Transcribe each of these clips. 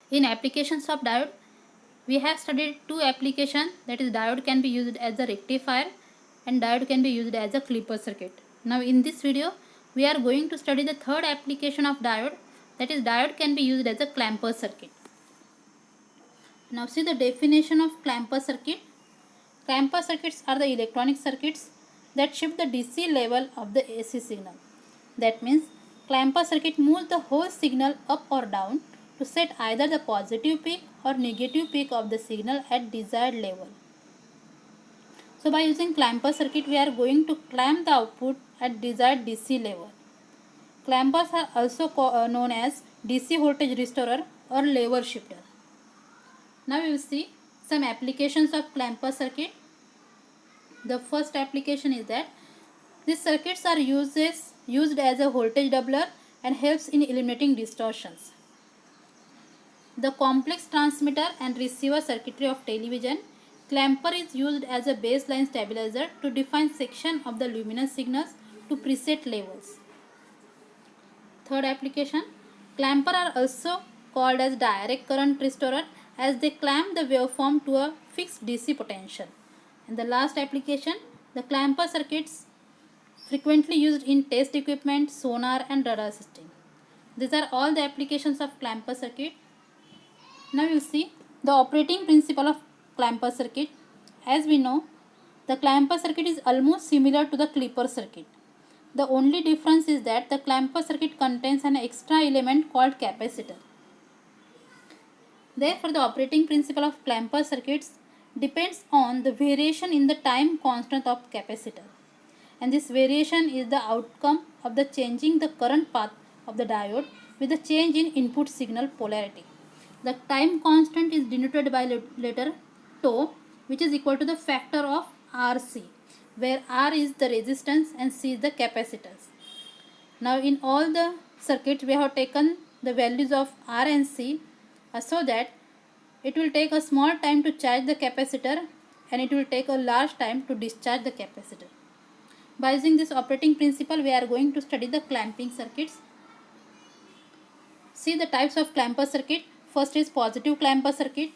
In applications of diode, we have studied two applications, that is diode can be used as a rectifier and diode can be used as a clipper circuit. Now in this video, we are going to study the third application of diode, that is diode can be used as a clamper circuit. Now see the definition of clamper circuit. Clamper circuits are the electronic circuits that shift the DC level of the AC signal. That means clamper circuit moves the whole signal up or down to set either the positive peak or negative peak of the signal at desired level. So by using clamper circuit, we are going to clamp the output at desired DC level. Clampers are also known as DC voltage restorer or lever shifter. Now we will see some applications of clamper circuit. The first application is that these circuits are used as a voltage doubler and helps in eliminating distortions. The complex transmitter and receiver circuitry of television, clamper is used as a baseline stabilizer to define section of the luminous signals to preset levels. Third application, clamper are also called as direct current restorer as they clamp the waveform to a fixed DC potential. And the last application, the clamper circuits frequently used in test equipment, sonar and radar system. These are all the applications of clamper circuit. Now you see the operating principle of clamper circuit. As we know, the clamper circuit is almost similar to the clipper circuit. The only difference is that the clamper circuit contains an extra element called capacitor. Therefore, the operating principle of clamper circuits depends on the variation in the time constant of capacitor. And this variation is the outcome of the changing the current path of the diode with the change in input signal polarity. The time constant is denoted by letter tau, which is equal to the factor of RC, where R is the resistance and C is the capacitance. Now in all the circuits we have taken the values of R and C so that it will take a small time to charge the capacitor and it will take a large time to discharge the capacitor. By using this operating principle, we are going to study the clamping circuits. See the types of clamper circuit. First is positive clamper circuit.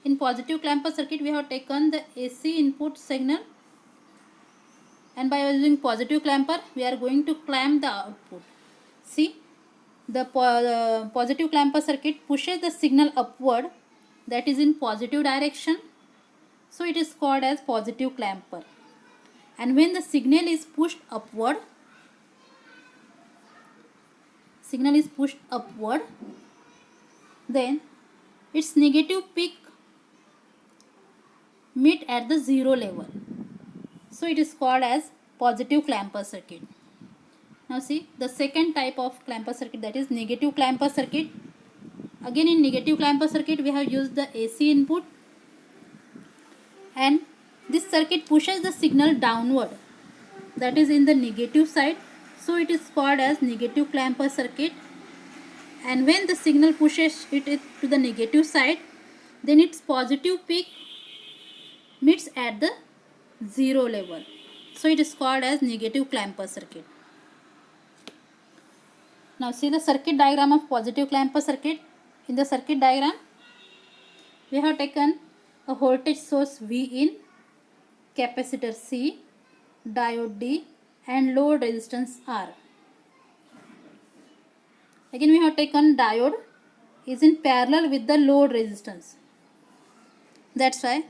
In positive clamper circuit, we have taken the AC input signal, and by using positive clamper, we are going to clamp the output. See, the positive clamper circuit pushes the signal upward, that is in positive direction. So it is called as positive clamper. And when the signal is pushed upward, then its negative peak meet at the zero level. So it is called as positive clamper circuit. Now see the second type of clamper circuit, that is negative clamper circuit. Again in negative clamper circuit we have used the AC input and this circuit pushes the signal downward, that is in the negative side. So it is called as negative clamper circuit. And when the signal pushes it to the negative side, then its positive peak meets at the zero level. So it is called as negative clamper circuit. Now see the circuit diagram of positive clamper circuit. In the circuit diagram, we have taken a voltage source V in, capacitor C, diode D and load resistance R. Again we have taken diode is in parallel with the load resistance. That's why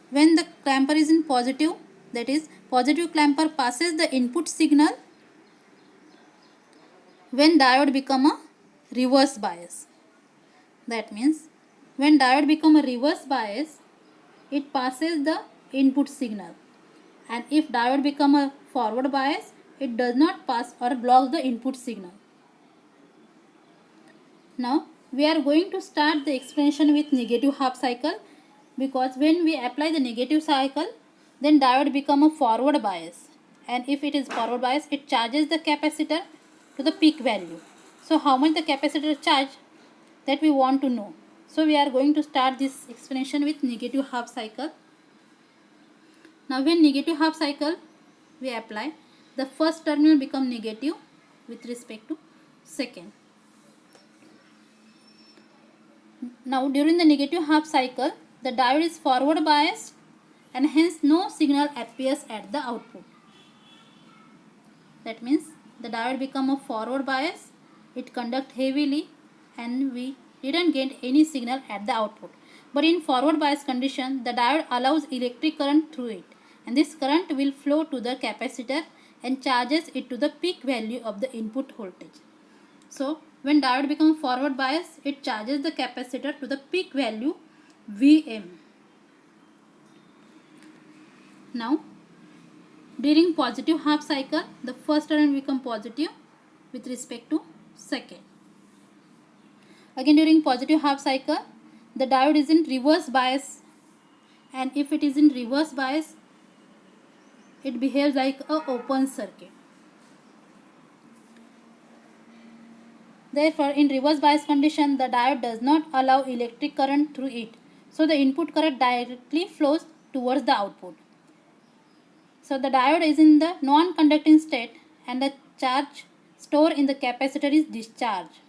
when the clamper is in positive, that is positive clamper passes the input signal when diode become a reverse bias. That means when diode become a reverse bias, it passes the input signal, and if diode become a forward bias, it does not pass or blocks the input signal. Now we are going to start the explanation with negative half cycle, because when we apply the negative cycle, then diode become a forward bias, and if it is forward bias, it charges the capacitor to the peak value. So how much the capacitor charge, that we want to know. So we are going to start this explanation with negative half cycle. Now when negative half cycle we apply, the first terminal become negative with respect to second. Now during the negative half cycle, the diode is forward biased and hence no signal appears at the output. That means the diode become a forward bias, it conduct heavily and we didn't get any signal at the output. But in forward bias condition, the diode allows electric current through it, and this current will flow to the capacitor and charges it to the peak value of the input voltage. So when diode becomes forward bias, it charges the capacitor to the peak value Vm. Now during positive half cycle, the first term will become positive with respect to second. Again during positive half cycle, the diode is in reverse bias, and if it is in reverse bias, it behaves like a open circuit. Therefore, in reverse bias condition, the diode does not allow electric current through it. So the input current directly flows towards the output. So the diode is in the non-conducting state and the charge stored in the capacitor is discharged.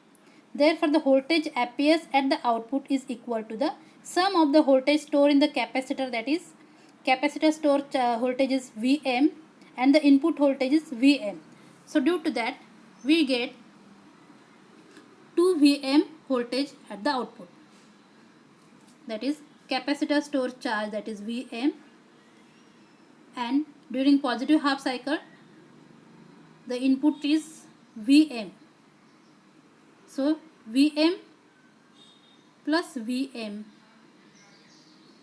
Therefore, the voltage appears at the output is equal to the sum of the voltage stored in the capacitor, that is capacitor stored voltage is Vm and the input voltage is Vm. So due to that, we get 2 Vm voltage at the output, that is capacitor stored charge, that is Vm, and during positive half cycle the input is Vm. So Vm plus Vm,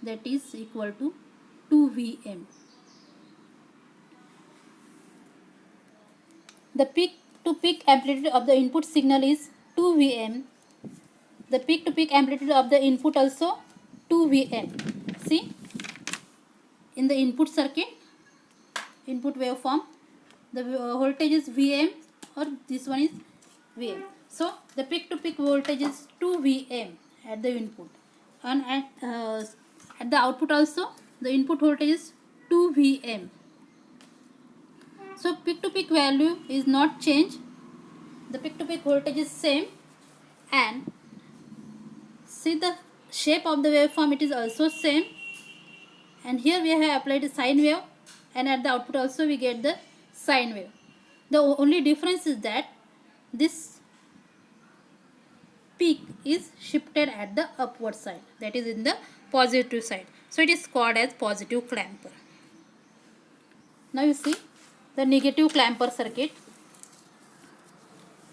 that is equal to 2 Vm. The peak to peak amplitude of the input signal is 2 Vm. The peak to peak amplitude of the input also 2 Vm. See, in the input circuit, input waveform, the voltage is Vm or this one is Vm. So the peak to peak voltage is 2 Vm at the input, and at the output also the input voltage is 2 Vm. So peak to peak value is not changed. The peak to peak voltage is same, and see the shape of the waveform, it is also same, and here we have applied a sine wave, and at the output also we get the sine wave. The only difference is that this peak is shifted at the upward side, that is in the positive side. So it is called as positive clamper. Now you see the negative clamper circuit.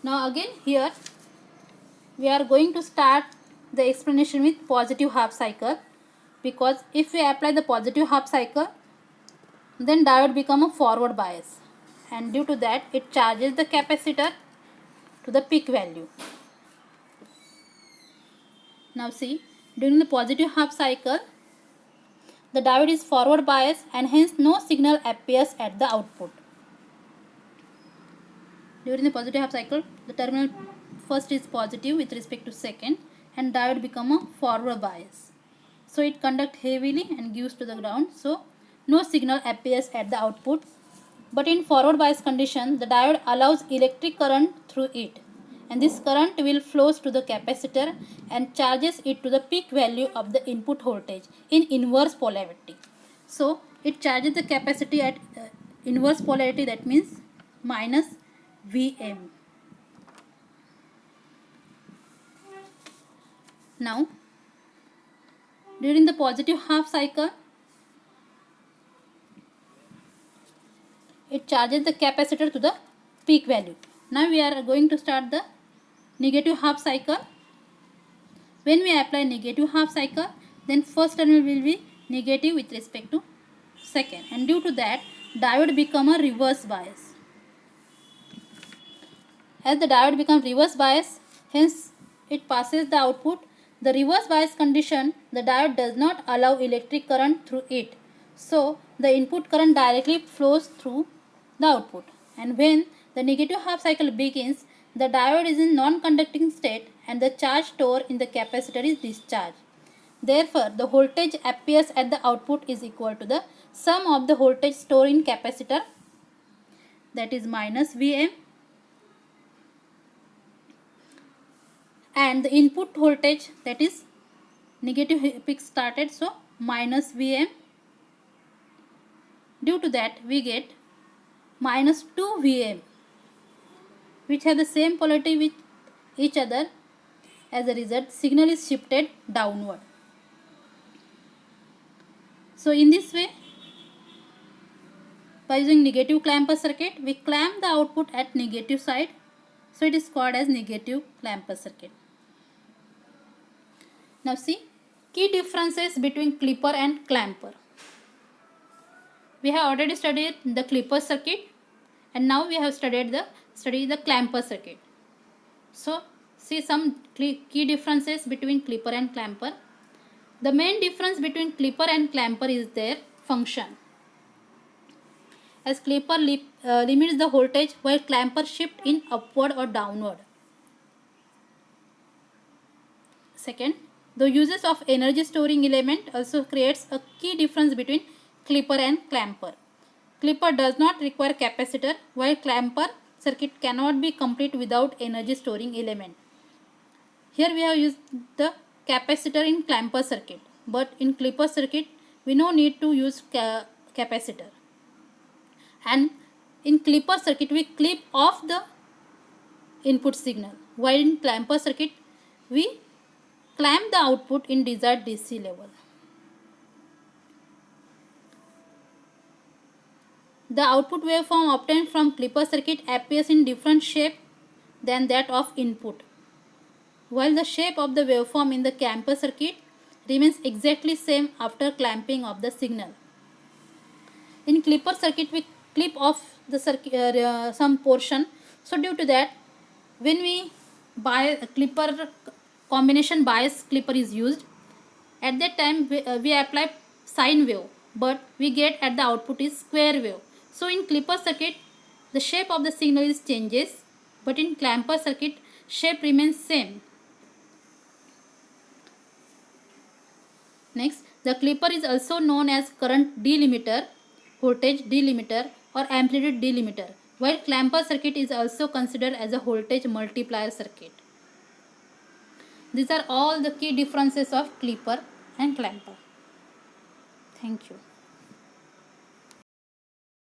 Now again here we are going to start the explanation with positive half cycle, because if we apply the positive half cycle, then diode become a forward bias, and due to that it charges the capacitor to the peak value. Now see, during the positive half cycle the diode is forward bias and hence no signal appears at the output. During the positive half cycle, the terminal first is positive with respect to second, and diode become a forward bias. So it conducts heavily and gives to the ground, so no signal appears at the output. But in forward bias condition, the diode allows electric current through it, and this current will flows to the capacitor and charges it to the peak value of the input voltage in inverse polarity. So it charges the capacity at inverse polarity, that means minus Vm. Now during the positive half cycle, it charges the capacitor to the peak value. Now we are going to start the negative half cycle. When we apply negative half cycle, then first terminal will be negative with respect to second, and due to that diode become a reverse bias. As the diode becomes reverse bias, hence it passes the output. The reverse bias condition, the diode does not allow electric current through it, so the input current directly flows through the output, and when the negative half cycle begins, the diode is in non-conducting state and the charge stored in the capacitor is discharged. Therefore, the voltage appears at the output is equal to the sum of the voltage stored in capacitor, that is minus Vm, and the input voltage, that is negative peak started, so minus Vm. Due to that we get minus 2 Vm, which have the same polarity with each other. As a result, signal is shifted downward. So in this way, by using negative clamper circuit, we clamp the output at negative side. So it is called as negative clamper circuit. Now see, key differences between clipper and clamper. We have already studied the clipper circuit, and now we have studied the clamper circuit. So see some key differences between clipper and clamper. The main difference between clipper and clamper is their function. As clipper limits the voltage, while clamper shift in upward or downward. Second, the uses of energy storing element also creates a key difference between clipper and clamper. Clipper does not require capacitor, while clamper circuit cannot be complete without energy storing element. Here we have used the capacitor in clamper circuit, but in clipper circuit we no need to use capacitor. And in clipper circuit we clip off the input signal, while in clamper circuit we clamp the output in desired DC level. The output waveform obtained from clipper circuit appears in different shape than that of input, while the shape of the waveform in the clamper circuit remains exactly same after clamping of the signal. In clipper circuit we clip off the circuit, some portion. So due to that, when we buy a clipper, combination bias clipper is used, at that time we apply sine wave, but we get at the output is square wave. So in clipper circuit the shape of the signal is changes, but in clamper circuit shape remains same. Next, the clipper is also known as current delimiter, voltage delimiter, or amplitude delimiter, while clamper circuit is also considered as a voltage multiplier circuit. These are all the key differences of clipper and clamper. Thank you.